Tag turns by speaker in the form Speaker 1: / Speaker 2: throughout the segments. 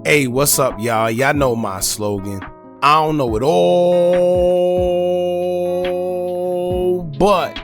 Speaker 1: Hey, what's up, y'all? Y'all know my slogan. I don't know it all, but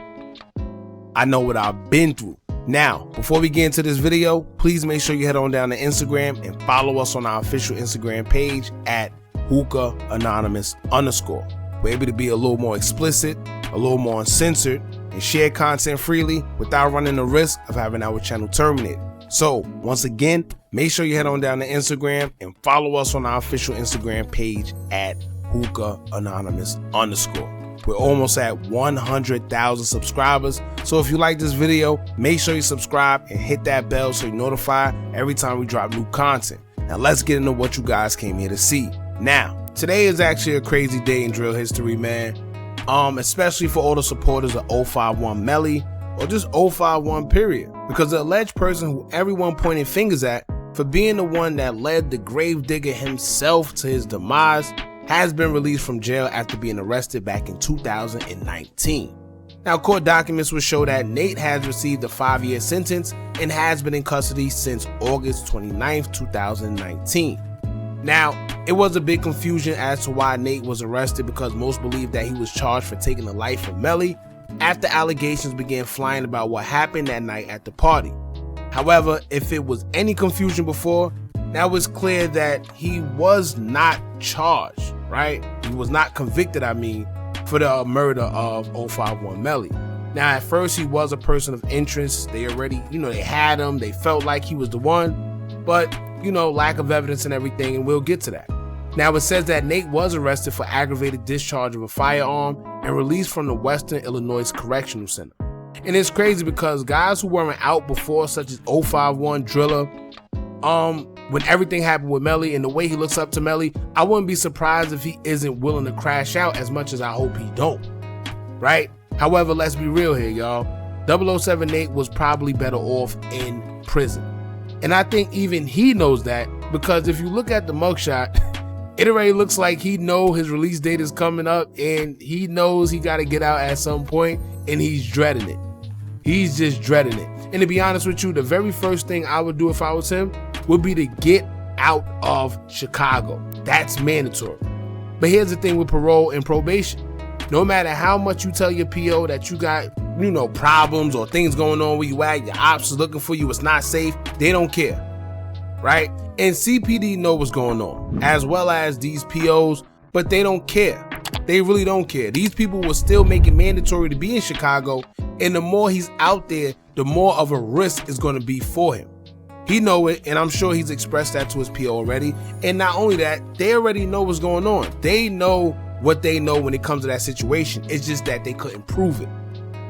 Speaker 1: I know what I've been through. Now, before we get into this video, please make sure you head on down to Instagram and follow us on our official Instagram page at Hookah Anonymous _. We're able to be a little more explicit, a little more uncensored, and share content freely without running the risk of having our channel terminated. So, once again, make sure you head on down to Instagram and follow us on our official Instagram page at Hookah Anonymous _. We're almost at 100,000 subscribers. So if you like this video, make sure you subscribe and hit that bell so you're notified every time we drop new content. Now let's get into what you guys came here to see. Now, today is actually a crazy day in drill history, man. Especially for all the supporters of 051 Melly, or just 051 period, because the alleged person who everyone pointed fingers at for being the one that led the gravedigger himself to his demise has been released from jail after being arrested back in 2019. Now, court documents will show that Nate has received a 5-year sentence and has been in custody since August 29th, 2019. Now, it was a big confusion as to why Nate was arrested, because most believe that he was charged for taking the life of Melly after allegations began flying about what happened that night at the party. However, if it was any confusion before, now it's clear that he was not charged, right? He was not convicted, for the murder of 051 Melly. Now, at first, he was a person of interest. They already, they had him. They felt like he was the one, but, lack of evidence and everything, and we'll get to that. Now, it says that Nate was arrested for aggravated discharge of a firearm and released from the Western Illinois Correctional Center. And it's crazy because guys who weren't out before, such as 051 Driller, when everything happened with Melly and the way he looks up to Melly, I wouldn't be surprised if he isn't willing to crash out, as much as I hope he don't, right? However, let's be real here, y'all. 007 Nate was probably better off in prison. And I think even he knows that, because if you look at the mugshot, it already looks like he knows his release date is coming up and he knows he got to get out at some point, and he's dreading it. He's just dreading it. And to be honest with you, the very first thing I would do if I was him would be to get out of Chicago. That's mandatory. But here's the thing with parole and probation. No matter how much you tell your PO that you got, problems or things going on where you at, your ops is looking for you, it's not safe, they don't care, right? And CPD know what's going on, as well as these POs, but they don't care. They really don't care. These people will still make it mandatory to be in Chicago, and the more he's out there, the more of a risk is going to be for him. He know it, and I'm sure he's expressed that to his PO already. And not only that, they already know what's going on. They know what they know when it comes to that situation. It's just that they couldn't prove it,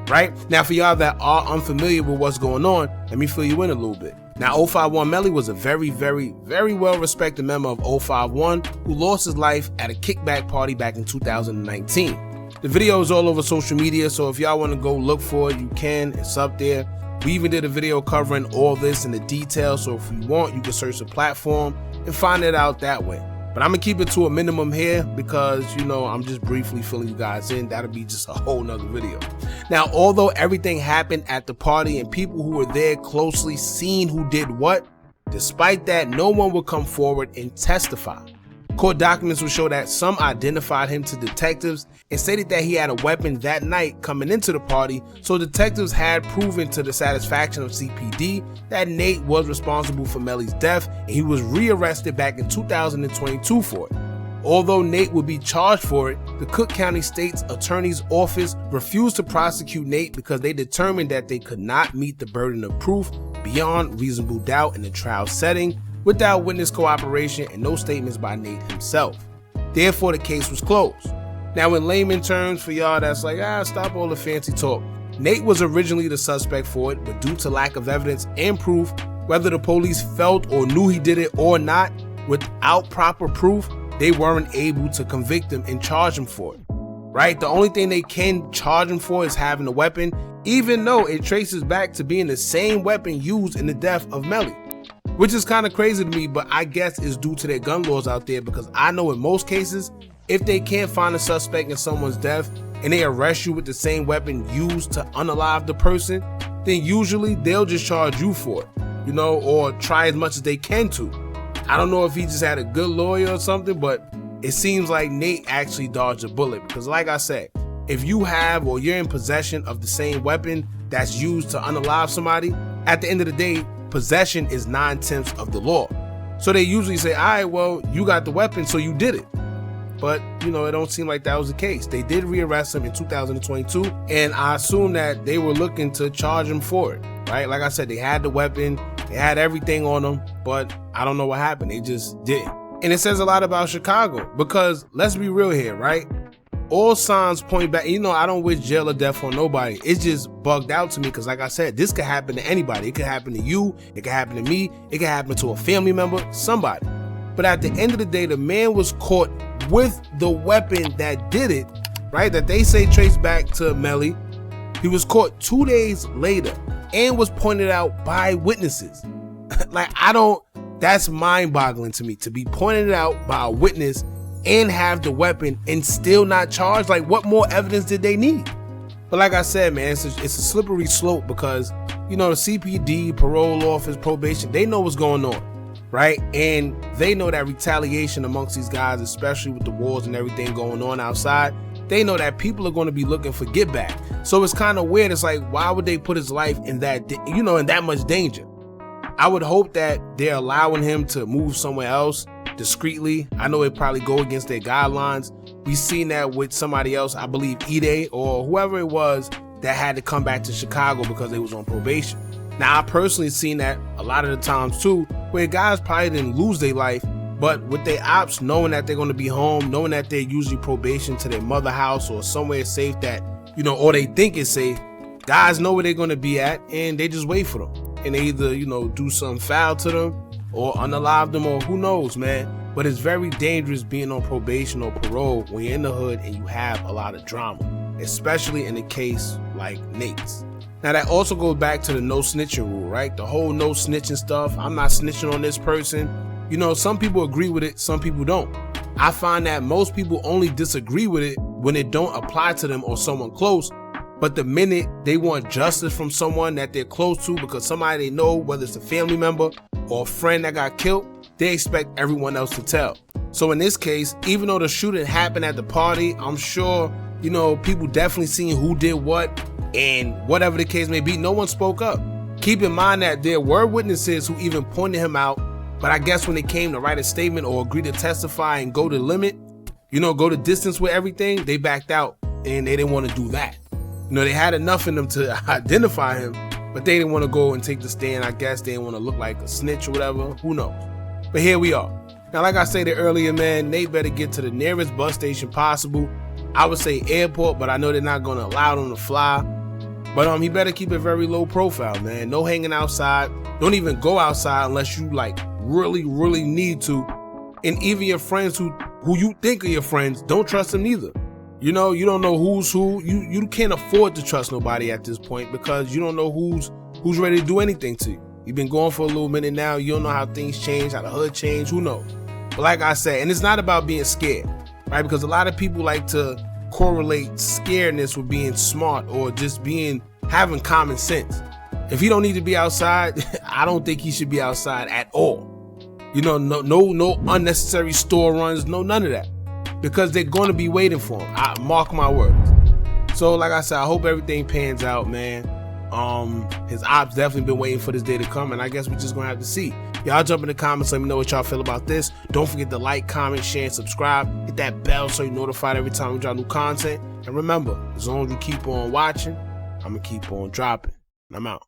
Speaker 1: right? Now, for y'all that are unfamiliar with what's going on, let me fill you in a little bit. Now, 051 Melly was a very, very, very well-respected member of 051 who lost his life at a kickback party back in 2019. The video is all over social media, so if y'all want to go look for it, you can. It's up there. We even did a video covering all this in the details, so if you want, you can search the platform and find it out that way. But I'm going to keep it to a minimum here because, I'm just briefly filling you guys in. That'll be just a whole nother video. Now, although everything happened at the party and people who were there closely seen who did what, despite that, no one would come forward and testify. Court documents will show that some identified him to detectives and stated that he had a weapon that night coming into the party, so detectives had proven to the satisfaction of CPD that Nate was responsible for Melly's death, and he was rearrested back in 2022 for it. Although Nate would be charged for it, the Cook County State's Attorney's Office refused to prosecute Nate because they determined that they could not meet the burden of proof beyond reasonable doubt in the trial setting without witness cooperation and no statements by Nate himself. Therefore, the case was closed. Now, in layman terms, for y'all that's like, stop all the fancy talk, Nate was originally the suspect for it, but due to lack of evidence and proof, whether the police felt or knew he did it or not, without proper proof, they weren't able to convict him and charge him for it, right? The only thing they can charge him for is having a weapon, even though it traces back to being the same weapon used in the death of Melly. Which is kind of crazy to me, but I guess it's due to their gun laws out there, because I know in most cases, if they can't find a suspect in someone's death and they arrest you with the same weapon used to unalive the person, then usually they'll just charge you for it, or try as much as they can to. I don't know if he just had a good lawyer or something, but it seems like Nate actually dodged a bullet, because like I said, if you have or you're in possession of the same weapon that's used to unalive somebody, at the end of the day, possession is 9/10 of the law. So they usually say, all right, well, you got the weapon, so you did it. But, you know, it don't seem like that was the case. They did rearrest him in 2022, and I assume that they were looking to charge him for it, right? Like I said, they had the weapon, they had everything on them, but I don't know what happened. They just didn't. And it says a lot about Chicago, because let's be real here, right? All signs point back. You know, I don't wish jail or death on nobody. It's just bugged out to me, because like I said, this could happen to anybody. It could happen to you, it could happen to me, it could happen to a family member, somebody. But at the end of the day, the man was caught with the weapon that did it, right? That they say traced back to Melly. He was caught 2 days later and was pointed out by witnesses. Like, that's mind-boggling to me, to be pointed out by a witness and have the weapon and still not charged. Like, what more evidence did they need? But like I said, man, it's a slippery slope, because, you know, the CPD, parole office, probation, they know what's going on, right? And they know that retaliation amongst these guys, especially with the wars and everything going on outside, they know that people are going to be looking for get back. So it's kind of weird. It's like, why would they put his life in that, you know, in that much danger? I would hope that they're allowing him to move somewhere else discreetly. I know it probably go against their guidelines. We've seen that with somebody else, I believe Ide or whoever it was, that had to come back to Chicago because they was on probation. Now, I personally seen that a lot of the times too, where guys probably didn't lose their life, but with their ops knowing that they're going to be home, knowing that they're usually probation to their mother house or somewhere safe that, you know, or they think is safe, guys know where they're going to be at, and they just wait for them. And they either, you know, do something foul to them or unalive them, or who knows, man. But it's very dangerous being on probation or parole when you're in the hood and you have a lot of drama, especially in a case like Nate's. Now, that also goes back to the no snitching rule, right? The whole no snitching stuff. I'm not snitching on this person. You know, some people agree with it, some people don't. I find that most people only disagree with it when it don't apply to them or someone close. But the minute they want justice from someone that they're close to, because somebody they know, whether it's a family member or a friend that got killed, they expect everyone else to tell. So in this case, even though the shooting happened at the party, I'm sure, you know, people definitely seen who did what, and whatever the case may be, no one spoke up. Keep in mind that there were witnesses who even pointed him out, but I guess when it came to write a statement or agree to testify and go the limit, you know, go the distance with everything, they backed out and they didn't want to do that. You know, they had enough in them to identify him, but they didn't want to go and take the stand. I guess they didn't want to look like a snitch or whatever. Who knows? But here we are. Now, like I said earlier, man, Nate better get to the nearest bus station possible. I would say airport, but I know they're not going to allow them to fly. But he better keep it very low profile, man. No hanging outside. Don't even go outside unless you like really, really need to. And even your friends who you think are your friends, don't trust them neither. You know, you don't know who's who. You can't afford to trust nobody at this point, because you don't know who's ready to do anything to you. You've been going for a little minute now. You don't know how things change, how the hood changed. Who knows? But like I said, and it's not about being scared, right? Because a lot of people like to correlate scaredness with being smart or just having common sense. If he don't need to be outside, I don't think he should be outside at all. You know, no unnecessary store runs, none of that. Because they're going to be waiting for him. I mark my words. So like I said, I hope everything pans out, man. His ops definitely been waiting for this day to come, and I guess we're just gonna have to see. Y'all jump in the comments, let me know what y'all feel about this. Don't forget to like, comment, share, and subscribe. Hit that bell so you're notified every time we drop new content. And remember, as long as you keep on watching, I'm gonna keep on dropping. And I'm out.